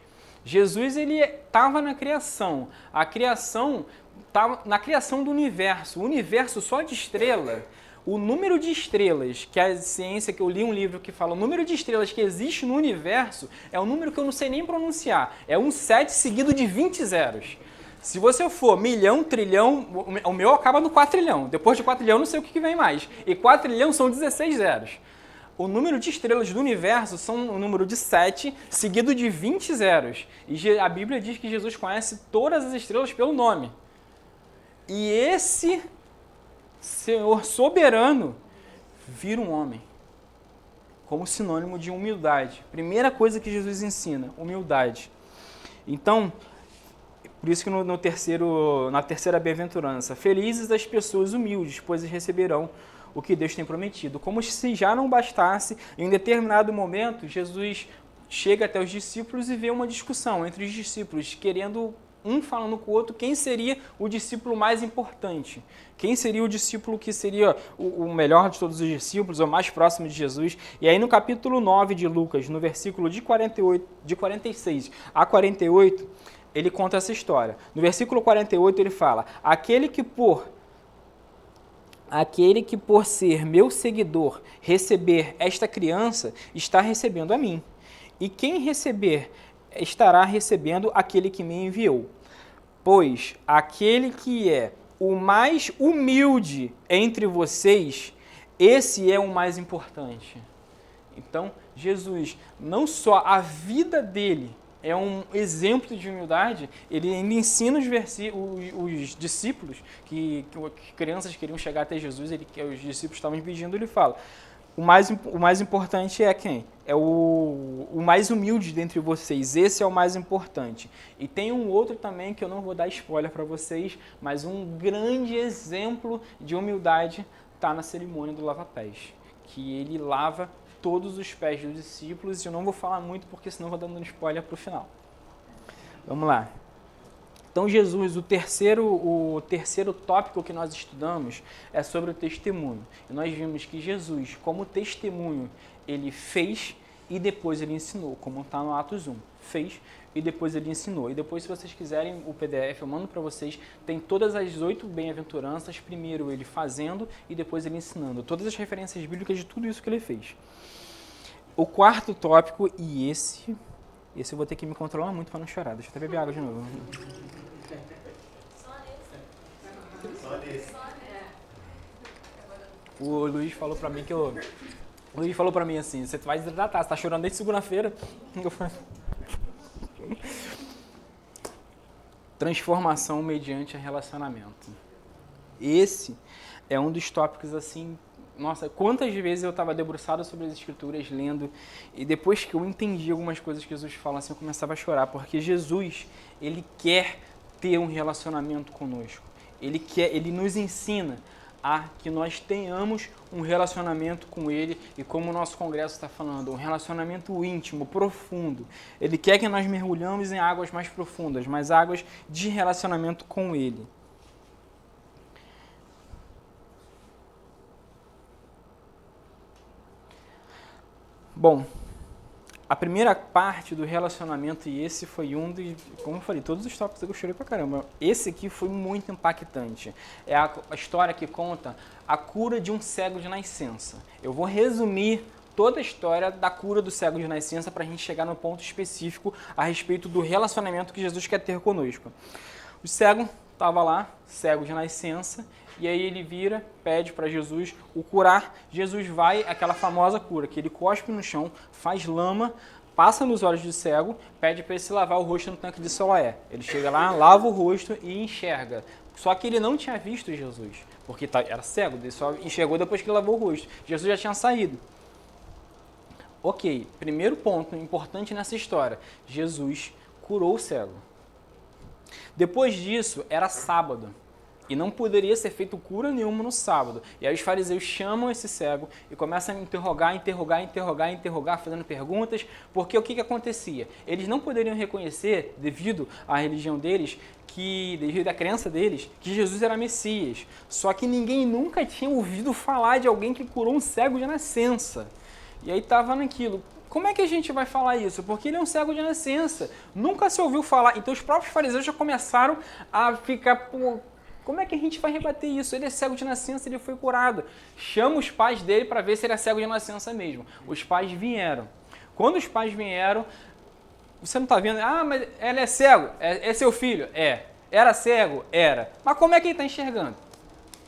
Jesus ele estava na criação. A criação tá na criação do universo. O universo só de estrela, o número de estrelas, que a ciência, que eu li um livro que fala, o número de estrelas que existe no universo é um número que eu não sei nem pronunciar. É um 7 seguido de 20 zeros. Se você for milhão, trilhão, o meu acaba no 4 trilhão. Depois de 4 trilhão, não sei o que vem mais. E 4 trilhão são 16 zeros. O número de estrelas do universo são o número de 7, seguido de 20 zeros. E a Bíblia diz que Jesus conhece todas as estrelas pelo nome. E esse Senhor soberano vira um homem, como sinônimo de humildade. Primeira coisa que Jesus ensina, humildade. Então, por isso que na terceira bem-aventurança, felizes as pessoas humildes, pois receberão o que Deus tem prometido. Como se já não bastasse, em determinado momento, Jesus chega até os discípulos e vê uma discussão entre os discípulos, querendo um falando com o outro quem seria o discípulo mais importante. Quem seria o discípulo que seria o melhor de todos os discípulos, ou mais próximo de Jesus. E aí no capítulo 9 de Lucas, no versículo de 46 a 48, ele conta essa história. No versículo 48 ele fala, aquele que por ser meu seguidor receber esta criança, está recebendo a mim. E quem receber, estará recebendo aquele que me enviou. Pois aquele que é o mais humilde entre vocês, esse é o mais importante. Então, Jesus, não só a vida dele é um exemplo de humildade, ele ainda ensina os discípulos, que crianças queriam chegar até Jesus, os discípulos estavam pedindo, ele fala, o mais importante é quem? É o mais humilde dentre vocês, esse é o mais importante. E tem um outro também que eu não vou dar spoiler para vocês, mas um grande exemplo de humildade está na cerimônia do lava-pés, que ele lava todos os pés dos discípulos, e eu não vou falar muito porque senão vou dando spoiler para o final. Vamos lá. Então Jesus, o terceiro tópico que nós estudamos é sobre o testemunho. E nós vimos que Jesus, como testemunho, ele fez e depois ele ensinou, como está no Atos 1. Fez e depois ele ensinou. E depois, se vocês quiserem o PDF, eu mando para vocês, tem todas as 8 bem-aventuranças, primeiro ele fazendo e depois ele ensinando. Todas as referências bíblicas de tudo isso que ele fez. O quarto tópico, e esse eu vou ter que me controlar muito para não chorar. Deixa eu até beber água de novo. Só nesse. O Luiz falou para mim O Luiz falou para mim assim, você vai desidratar, você tá chorando desde segunda-feira. Transformação mediante relacionamento. Esse é um dos tópicos assim, nossa, quantas vezes eu estava debruçado sobre as escrituras, lendo, e depois que eu entendi algumas coisas que Jesus fala, assim, eu começava a chorar, porque Jesus, ele quer ter um relacionamento conosco. Ele nos ensina a que nós tenhamos um relacionamento com ele, e como o nosso congresso está falando, um relacionamento íntimo, profundo. Ele quer que nós mergulhamos em águas mais profundas, mas águas de relacionamento com ele. Bom, a primeira parte do relacionamento, e esse foi um dos, como eu falei, todos os tópicos eu chorei pra caramba. Esse aqui foi muito impactante. É a história que conta a cura de um cego de nascença. Eu vou resumir toda a história da cura do cego de nascença para a gente chegar no ponto específico a respeito do relacionamento que Jesus quer ter conosco. O cego estava lá, cego de nascença, e aí ele vira, pede para Jesus o curar. Jesus vai, aquela famosa cura, que ele cospe no chão, faz lama, passa nos olhos do cego, pede para ele se lavar o rosto no tanque de Siloé. Ele chega lá, lava o rosto e enxerga. Só que ele não tinha visto Jesus, porque era cego, ele só enxergou depois que ele lavou o rosto. Jesus já tinha saído. Ok, primeiro ponto importante nessa história, Jesus curou o cego. Depois disso, era sábado. E não poderia ser feito cura nenhuma no sábado. E aí os fariseus chamam esse cego e começam a interrogar, fazendo perguntas, porque o que acontecia? Eles não poderiam reconhecer, devido à religião deles, devido à crença deles, que Jesus era Messias. Só que ninguém nunca tinha ouvido falar de alguém que curou um cego de nascença. E aí estava naquilo. Como é que a gente vai falar isso? Porque ele é um cego de nascença. Nunca se ouviu falar. Então os próprios fariseus já começaram a ficar Como é que a gente vai rebater isso? Ele é cego de nascença, ele foi curado. Chama os pais dele para ver se ele é cego de nascença mesmo. Os pais vieram. Quando os pais vieram, você não está vendo? Ah, mas ele é cego. É seu filho? É. Era cego? Era. Mas como é que ele está enxergando?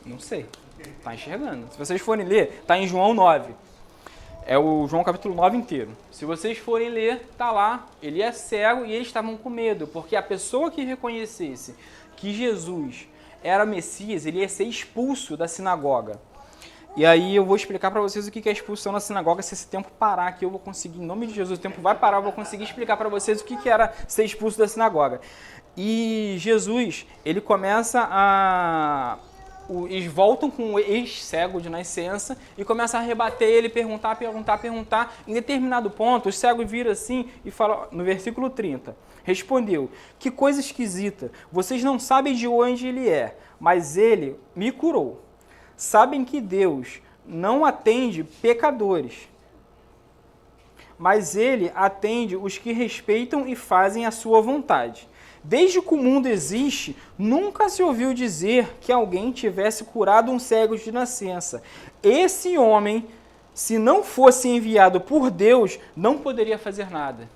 Não sei. Está enxergando. Se vocês forem ler, está em João 9. É o João capítulo 9 inteiro. Se vocês forem ler, está lá. Ele é cego e eles estavam com medo, porque a pessoa que reconhecesse que Jesus era Messias, ele ia ser expulso da sinagoga. E aí eu vou explicar para vocês o que é expulsão na sinagoga. Se esse tempo parar aqui, eu vou conseguir, em nome de Jesus, o tempo vai parar, eu vou conseguir explicar para vocês o que era ser expulso da sinagoga. E Jesus, ele começa a... Eles voltam com o ex-cego de nascença e começam a rebater ele, perguntar. Em determinado ponto, o cego vira assim e fala, no versículo 30, respondeu, que coisa esquisita, vocês não sabem de onde ele é, mas ele me curou. Sabem que Deus não atende pecadores, mas ele atende os que respeitam e fazem a sua vontade. Desde que o mundo existe, nunca se ouviu dizer que alguém tivesse curado um cego de nascença. Esse homem, se não fosse enviado por Deus, não poderia fazer nada.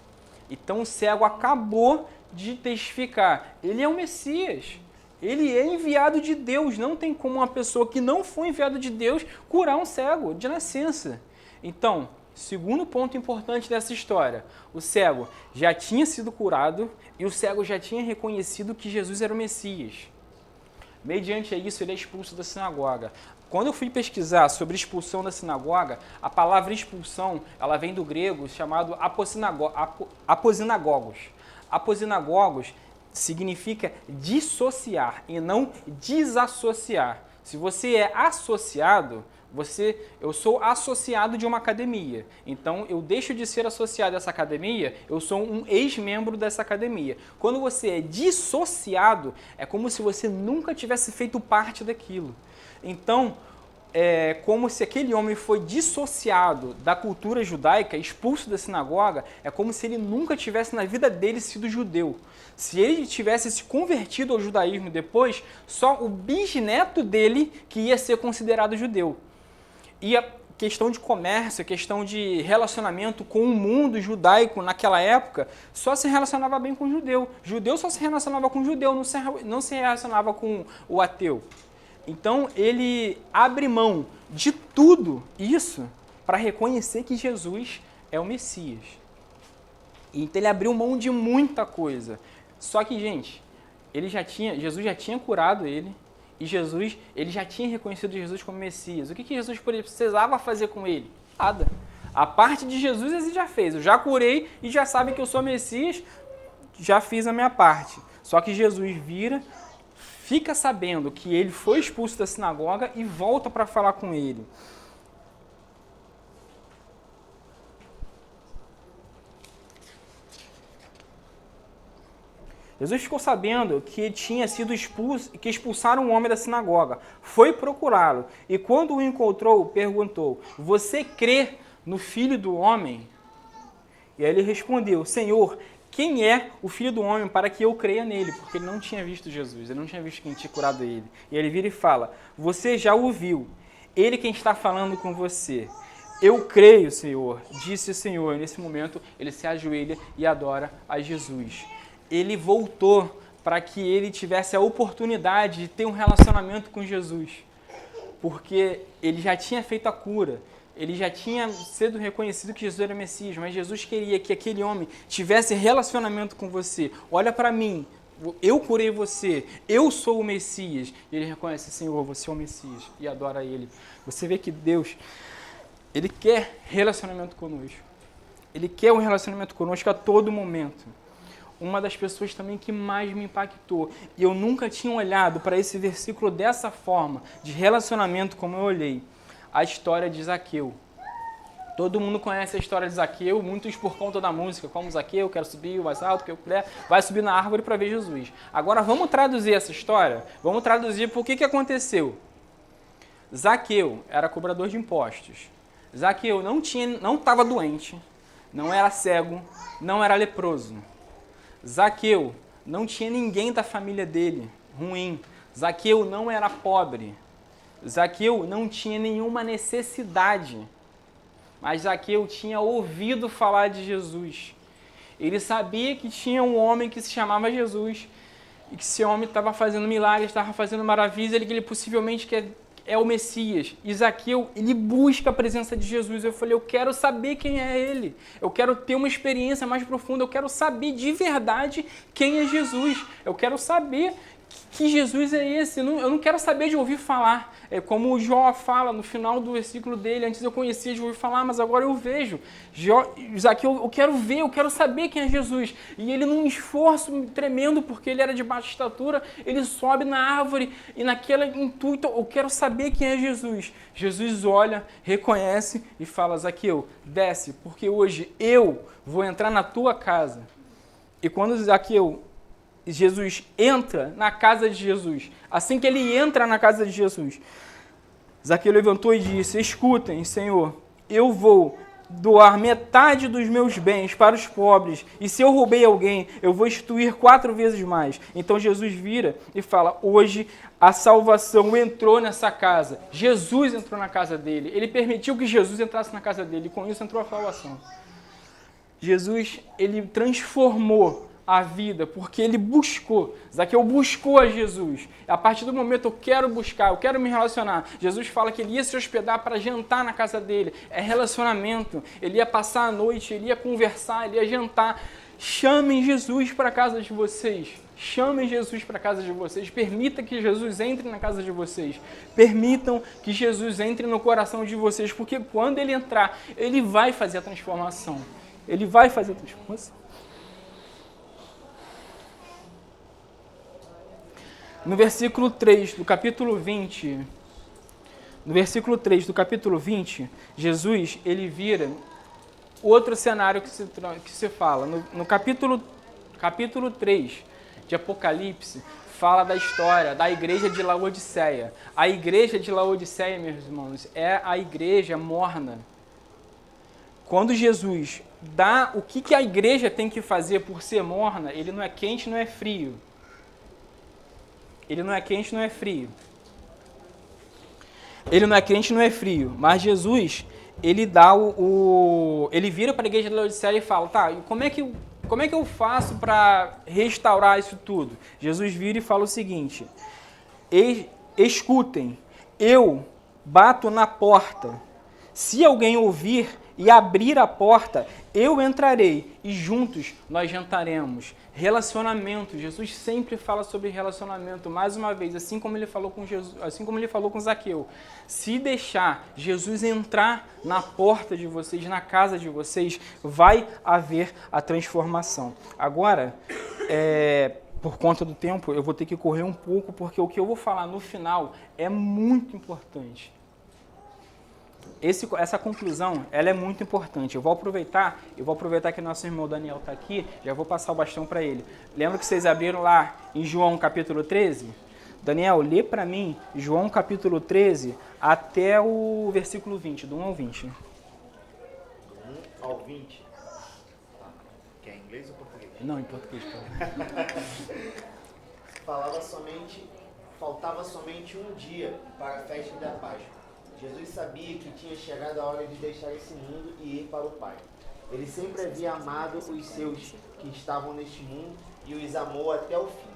Então o cego acabou de testificar. Ele é o Messias. Ele é enviado de Deus. Não tem como uma pessoa que não foi enviada de Deus curar um cego de nascença. Então, segundo ponto importante dessa história, o cego já tinha sido curado e o cego já tinha reconhecido que Jesus era o Messias. Mediante isso, ele é expulso da sinagoga. Quando eu fui pesquisar sobre expulsão da sinagoga, a palavra expulsão, ela vem do grego chamado aposinagogos. Aposinagogos significa dissociar e não desassociar. Se você é associado, eu sou associado de uma academia, então eu deixo de ser associado a essa academia, eu sou um ex-membro dessa academia. Quando você é dissociado, é como se você nunca tivesse feito parte daquilo. Então, é como se aquele homem foi dissociado da cultura judaica, expulso da sinagoga, é como se ele nunca tivesse na vida dele sido judeu. Se ele tivesse se convertido ao judaísmo depois, só o bisneto dele que ia ser considerado judeu. E a questão de comércio, a questão de relacionamento com o mundo judaico naquela época, só se relacionava bem com o judeu. Judeu só se relacionava com o judeu, não se relacionava com o ateu. Então ele abre mão de tudo isso para reconhecer que Jesus é o Messias. Então ele abriu mão de muita coisa. Só que, gente, Jesus já tinha curado ele. E ele já tinha reconhecido Jesus como Messias. O que Jesus precisava fazer com ele? Nada. A parte de Jesus ele já fez. Eu já curei e já sabe que eu sou Messias, já fiz a minha parte. Só que Jesus vira, fica sabendo que ele foi expulso da sinagoga e volta para falar com ele. Jesus ficou sabendo que tinha sido expulso, que expulsaram um homem da sinagoga. Foi procurá-lo e quando o encontrou, perguntou, você crê no Filho do Homem? E aí ele respondeu, Senhor, quem é o Filho do Homem para que eu creia nele? Porque ele não tinha visto Jesus, ele não tinha visto quem tinha curado ele. E ele vira e fala, você já o viu, ele quem está falando com você. Eu creio, Senhor, disse o Senhor. Nesse momento, ele se ajoelha e adora a Jesus. Ele voltou para que ele tivesse a oportunidade de ter um relacionamento com Jesus, porque ele já tinha feito a cura, ele já tinha sido reconhecido que Jesus era Messias, mas Jesus queria que aquele homem tivesse relacionamento com você. Olha para mim, eu curei você, eu sou o Messias. E ele reconhece, Senhor, você é o Messias, e adora ele. Você vê que Deus, ele quer relacionamento conosco. Ele quer um relacionamento conosco a todo momento. Uma das pessoas também que mais me impactou, e eu nunca tinha olhado para esse versículo dessa forma, de relacionamento como eu olhei, a história de Zaqueu. Todo mundo conhece a história de Zaqueu, muitos por conta da música, como Zaqueu, quero subir o mais alto que eu puder, vai subir na árvore para ver Jesus. Agora vamos traduzir essa história, vamos traduzir por que aconteceu. Zaqueu era cobrador de impostos. Zaqueu não estava doente, não era cego, não era leproso. Zaqueu não tinha ninguém da família dele ruim. Zaqueu não era pobre. Zaqueu não tinha nenhuma necessidade. Mas Zaqueu tinha ouvido falar de Jesus. Ele sabia que tinha um homem que se chamava Jesus e que esse homem estava fazendo milagres, estava fazendo maravilhas, que ele possivelmente é o Messias. E Zaqueu, ele busca a presença de Jesus. Eu falei, eu quero saber quem é ele. Eu quero ter uma experiência mais profunda. Eu quero saber de verdade quem é Jesus. Eu quero saber que Jesus é esse. Eu não quero saber de ouvir falar. É como o Jó fala no final do versículo dele. Antes eu conhecia de ouvir falar, mas agora eu vejo. Zaqueu, eu quero ver, eu quero saber quem é Jesus. E ele, num esforço tremendo, porque ele era de baixa estatura, ele sobe na árvore e naquele intuito, eu quero saber quem é Jesus. Jesus olha, reconhece e fala, Zaqueu, desce, porque hoje eu vou entrar na tua casa. E quando Jesus entra na casa de Jesus. Assim que ele entra na casa de Jesus, Zaqueu levantou e disse, escutem, Senhor, eu vou doar metade dos meus bens para os pobres, e se eu roubei alguém, eu vou restituir 4 vezes mais. Então Jesus vira e fala, hoje a salvação entrou nessa casa. Jesus entrou na casa dele. Ele permitiu que Jesus entrasse na casa dele, e com isso entrou a salvação. Jesus, ele transformou a vida, porque ele buscou. Zaqueu buscou a Jesus. A partir do momento eu quero buscar, eu quero me relacionar. Jesus fala que ele ia se hospedar para jantar na casa dele. É relacionamento. Ele ia passar a noite, ele ia conversar, ele ia jantar. Chamem Jesus para a casa de vocês. Chamem Jesus para a casa de vocês. Permita que Jesus entre na casa de vocês. Permitam que Jesus entre no coração de vocês, porque quando ele entrar, ele vai fazer a transformação. Ele vai fazer a transformação. No versículo 3 do capítulo 20, Jesus, ele vira outro cenário que se fala. No capítulo 3 de Apocalipse, fala da história da igreja de Laodiceia. A igreja de Laodiceia, meus irmãos, é a igreja morna. Quando Jesus dá o que a igreja tem que fazer por ser morna, ele não é quente, não é frio. Ele não é quente, não é frio. Ele não é quente, não é frio. Mas Jesus, ele dá ele vira para a igreja de Laodiceia e fala, tá, como é que eu faço para restaurar isso tudo? Jesus vira e fala o seguinte, escutem, eu bato na porta. Se alguém ouvir e abrir a porta, eu entrarei e juntos nós jantaremos. Relacionamento. Jesus sempre fala sobre relacionamento. Mais uma vez, assim como ele falou com Jesus, assim como ele falou com Zaqueu. Se deixar Jesus entrar na porta de vocês, na casa de vocês, vai haver a transformação. Agora, por conta do tempo, eu vou ter que correr um pouco, porque o que eu vou falar no final é muito importante. Essa conclusão, ela é muito importante. Eu vou aproveitar que nosso irmão Daniel está aqui, já vou passar o bastão para ele. Lembra que vocês abriram lá em João capítulo 13? Daniel, lê para mim João capítulo 13 até o versículo 20, do 1 ao 20. Do 1 ao 20? Quer em inglês ou português? Não, em português. Faltava somente um dia para a festa da Páscoa. Jesus sabia que tinha chegado a hora de deixar esse mundo e ir para o Pai. Ele sempre havia amado os seus que estavam neste mundo e os amou até o fim.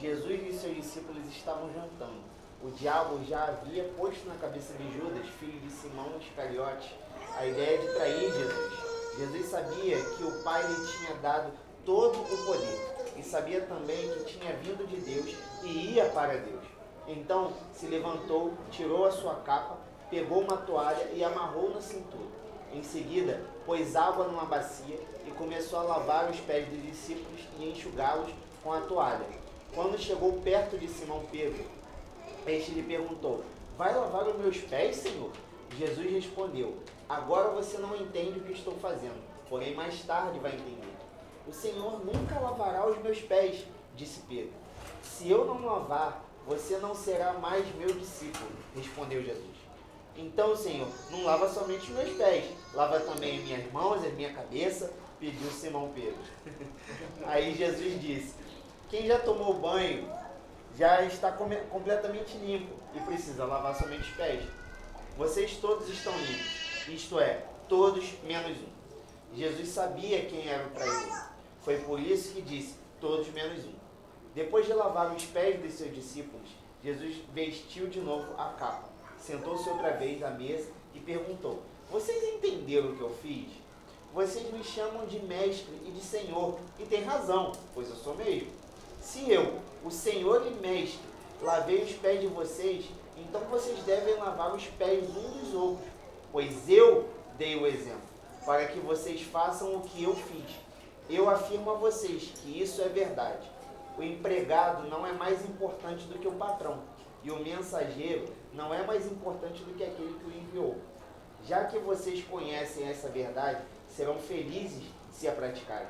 Jesus e seus discípulos estavam jantando. O diabo já havia posto na cabeça de Judas, filho de Simão Iscariote, a ideia de trair Jesus. Jesus sabia que o Pai lhe tinha dado todo o poder e sabia também que tinha vindo de Deus e ia para Deus. Então se levantou, tirou a sua capa, pegou uma toalha e amarrou na cintura. Em seguida, pôs água numa bacia e começou a lavar os pés dos discípulos e enxugá-los com a toalha. Quando chegou perto de Simão Pedro, este lhe perguntou, vai lavar os meus pés, Senhor? Jesus respondeu, agora você não entende o que estou fazendo, porém mais tarde vai entender. O Senhor nunca lavará os meus pés, disse Pedro. Se eu não lavar, você não será mais meu discípulo, respondeu Jesus. Então, Senhor, não lava somente os meus pés, lava também as minhas mãos, a minha cabeça, pediu Simão Pedro. Aí Jesus disse, quem já tomou banho já está completamente limpo e precisa lavar somente os pés. Vocês todos estão limpos, isto é, todos menos um. Jesus sabia quem era o traidor. Foi por isso que disse, todos menos um. Depois de lavar os pés dos seus discípulos, Jesus vestiu de novo a capa, sentou-se outra vez à mesa e perguntou, vocês entenderam o que eu fiz? Vocês me chamam de mestre e de senhor, e tem razão, pois eu sou mesmo. Se eu, o senhor e mestre, lavei os pés de vocês, então vocês devem lavar os pés uns dos outros, pois eu dei o exemplo, para que vocês façam o que eu fiz. Eu afirmo a vocês que isso é verdade. O empregado não é mais importante do que o patrão, e o mensageiro não é mais importante do que aquele que o enviou. Já que vocês conhecem essa verdade, serão felizes se a praticarem.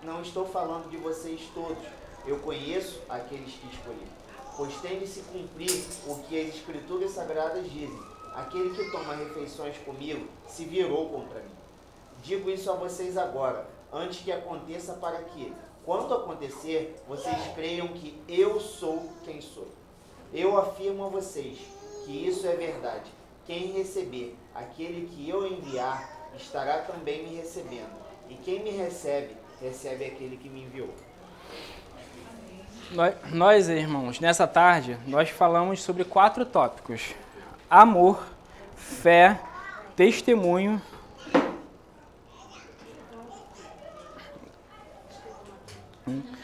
Não estou falando de vocês todos, eu conheço aqueles que escolhi, pois tem de se cumprir o que as Escrituras Sagradas dizem. Aquele que toma refeições comigo se virou contra mim. Digo isso a vocês agora, antes que aconteça, para que, quando acontecer, vocês creiam que eu sou quem sou. Eu afirmo a vocês que isso é verdade. Quem receber aquele que eu enviar, estará também me recebendo. E quem me recebe, recebe aquele que me enviou. Nós, irmãos, nessa tarde, nós falamos sobre 4 tópicos. Amor, fé, testemunho.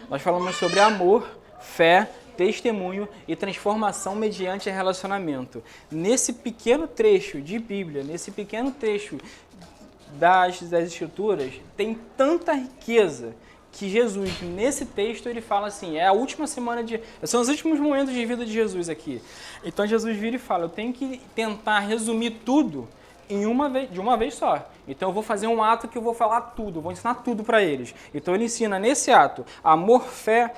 Nós falamos sobre amor, fé, testemunho e transformação mediante relacionamento. Nesse pequeno trecho de Bíblia, nesse pequeno trecho das Escrituras, tem tanta riqueza que Jesus, nesse texto, ele fala assim, é a última semana são os últimos momentos de vida de Jesus aqui. Então Jesus vira e fala, eu tenho que tentar resumir tudo de uma vez só. Então eu vou fazer um ato que eu vou falar tudo, vou ensinar tudo para eles. Então ele ensina nesse ato amor, fé,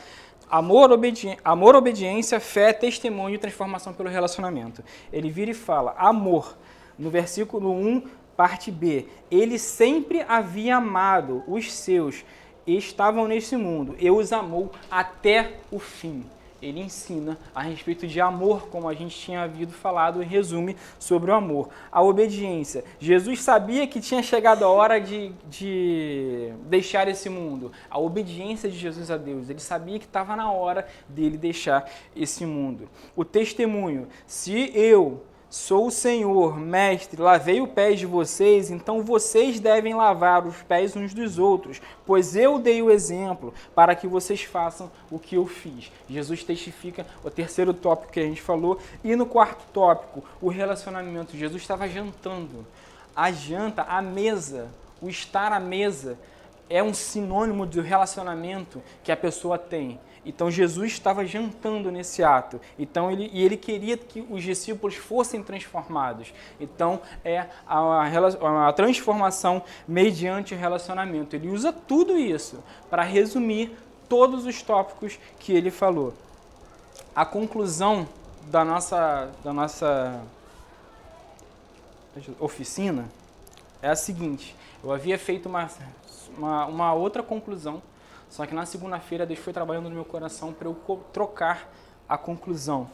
amor, obediência, fé, testemunho e transformação pelo relacionamento. Ele vira e fala, amor, no versículo 1, parte B, ele sempre havia amado os seus e estavam nesse mundo, e os amou até o fim. Ele ensina a respeito de amor, como a gente tinha havido falado, em resumo sobre o amor. A obediência. Jesus sabia que tinha chegado a hora de deixar esse mundo. A obediência de Jesus a Deus. Ele sabia que estava na hora dele deixar esse mundo. O testemunho. Se eu sou o Senhor, mestre, lavei os pés de vocês, então vocês devem lavar os pés uns dos outros, pois eu dei o exemplo para que vocês façam o que eu fiz. Jesus testifica o terceiro tópico que a gente falou. E no quarto tópico, o relacionamento. Jesus estava jantando. A janta, a mesa, o estar à mesa é um sinônimo do relacionamento que a pessoa tem. Então Jesus estava jantando nesse ato. Então ele queria que os discípulos fossem transformados. Então é a transformação mediante o relacionamento. Ele usa tudo isso para resumir todos os tópicos que ele falou. A conclusão da nossa oficina é a seguinte. Eu havia feito uma outra conclusão, só que na segunda-feira Deus foi trabalhando no meu coração para eu trocar a conclusão.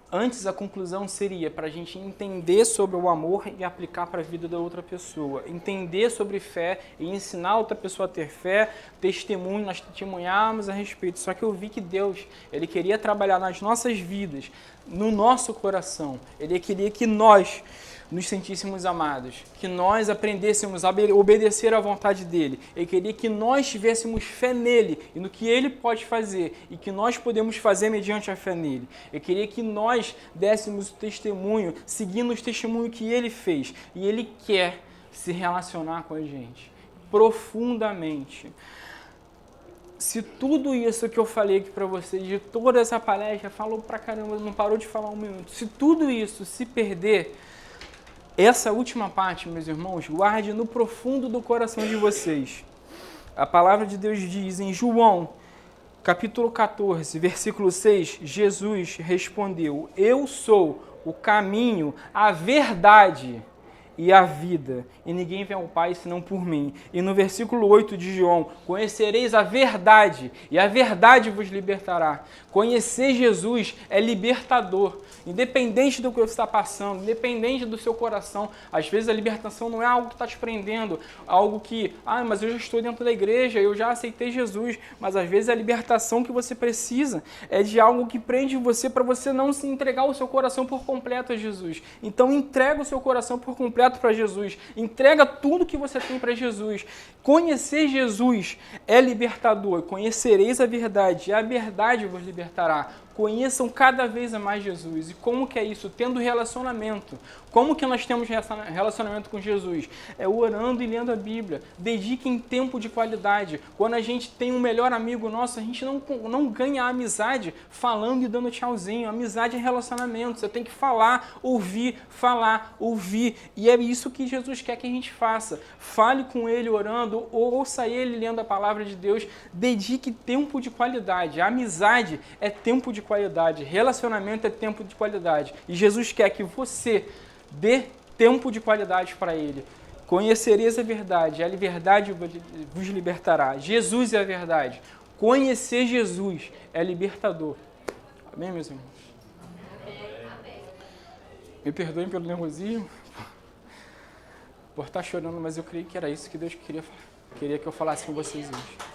Antes, a conclusão seria para a gente entender sobre o amor e aplicar para a vida da outra pessoa. Entender sobre fé e ensinar outra pessoa a ter fé, testemunho, nós testemunharmos a respeito. Só que eu vi que Deus, Ele queria trabalhar nas nossas vidas, no nosso coração. Ele queria que nós nos sentíssemos amados, que nós aprendêssemos a obedecer à vontade dEle. Ele queria que nós tivéssemos fé nele e no que Ele pode fazer e que nós podemos fazer mediante a fé nele. Ele queria que nós dessemos o testemunho, seguindo o testemunho que Ele fez. E Ele quer se relacionar com a gente profundamente. Se tudo isso que eu falei aqui para vocês, de toda essa palestra, falou pra caramba, não parou de falar um minuto. Se tudo isso se perder, essa última parte, meus irmãos, guarde no profundo do coração de vocês. A palavra de Deus diz em João, capítulo 14, versículo 6, Jesus respondeu, eu sou o caminho, a verdade e a vida, e ninguém vem ao Pai senão por mim. E no versículo 8 de João, conhecereis a verdade, e a verdade vos libertará. Conhecer Jesus é libertador, independente do que você está passando, independente do seu coração. Às vezes a libertação não é algo que está te prendendo, algo que, mas eu já estou dentro da igreja, eu já aceitei Jesus. Mas às vezes a libertação que você precisa é de algo que prende você para você não se entregar o seu coração por completo a Jesus. Então entrega o seu coração por completo para Jesus. Entrega tudo que você tem para Jesus. Conhecer Jesus é libertador. Conhecereis a verdade, e a verdade vos libertará. Conheçam cada vez mais Jesus. E como que é isso? Tendo relacionamento. Como que nós temos relacionamento com Jesus? É orando e lendo a Bíblia. Dediquem tempo de qualidade. Quando a gente tem um melhor amigo nosso, a gente não ganha a amizade falando e dando tchauzinho. Amizade é relacionamento. Você tem que falar, ouvir. E é isso que Jesus quer que a gente faça. Fale com Ele orando, ouça Ele lendo a palavra de Deus. Dedique tempo de qualidade. A amizade é tempo de qualidade. Relacionamento é tempo de qualidade. E Jesus quer que você dê tempo de qualidade para Ele. Conhecereis a verdade vos libertará. Jesus é a verdade. Conhecer Jesus é libertador. Amém, meus irmãos? Me perdoem pelo nervosismo, por estar chorando, mas eu creio que era isso que Deus queria que eu falasse com vocês hoje.